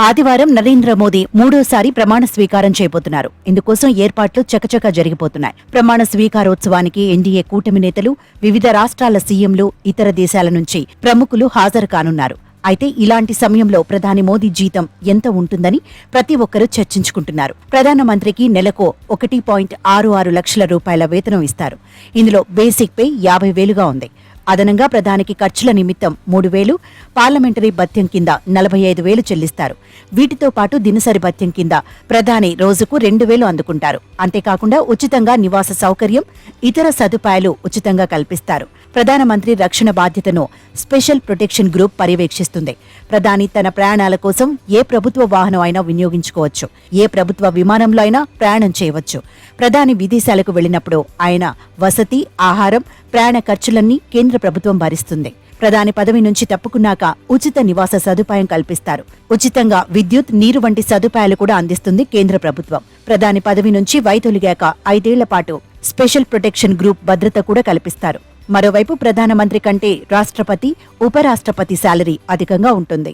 ఆదివారం నరేంద్ర మోదీ మూడోసారి ప్రమాణ స్వీకారం చేయబోతున్నారు. ఇందుకోసం ఏర్పాట్లు చకచకా జరిగిపోతున్నాయి. ప్రమాణ స్వీకారోత్సవానికి ఎన్డీఏ కూటమి నేతలు, వివిధ రాష్ట్రాల సీఎంలు, ఇతర దేశాల నుంచి ప్రముఖులు హాజరు కానున్నారు. అయితే ఇలాంటి సమయంలో ప్రధాని మోదీ జీతం ఎంత ఉంటుందని ప్రతి ఒక్కరూ చర్చించుకుంటున్నారు. ప్రధానమంత్రికి నెలకు 1.66 లక్షల రూపాయల వేతనం ఇస్తారు. ఇందులో బేసిక్ పే 50,000గా ఉంది. అదనంగా ప్రధానికి ఖర్చుల నిమిత్తం 3,000, పార్లమెంటరీ భత్యం కింద 45,000 చెల్లిస్తారు. వీటితో పాటు దినసరి భత్యం కింద ప్రధాని రోజుకు 2,000 అందుకుంటారు. అంతేకాకుండా ఉచితంగా నివాస సౌకర్యం, ఇతర సదుపాయాలు ఉచితంగా కల్పిస్తారు. ప్రధానమంత్రి రక్షణ బాధ్యతను స్పెషల్ ప్రొటెక్షన్ గ్రూప్ పర్యవేక్షిస్తుంది. ప్రధాని తన ప్రయాణాల కోసం ఏ ప్రభుత్వ వాహనం అయినా వినియోగించుకోవచ్చు. ఏ ప్రభుత్వ విమానంలో అయినా ప్రయాణం చేయవచ్చు. ప్రధాని విదేశాలకు వెళ్లినప్పుడు ఆయన వసతి, ఆహారం, ప్రయాణ ఖర్చులన్నీ కేంద్ర ప్రభుత్వం భరిస్తుంది. ప్రధాని పదవి నుంచి తప్పుకున్నాక ఉచిత నివాస సదుపాయం కల్పిస్తారు. ఉచితంగా విద్యుత్, నీరు వంటి సదుపాయాలు కూడా అందిస్తుంది కేంద్ర ప్రభుత్వం. ప్రధాని పదవి నుంచి వైదొలిగాక 5 ఏళ్ల పాటు స్పెషల్ ప్రొటెక్షన్ గ్రూప్ భద్రత కూడా కల్పిస్తారు. మరోవైపు ప్రధానమంత్రి కంటే రాష్ట్రపతి, ఉపరాష్ట్రపతి శాలరీ అధికంగా ఉంటుంది.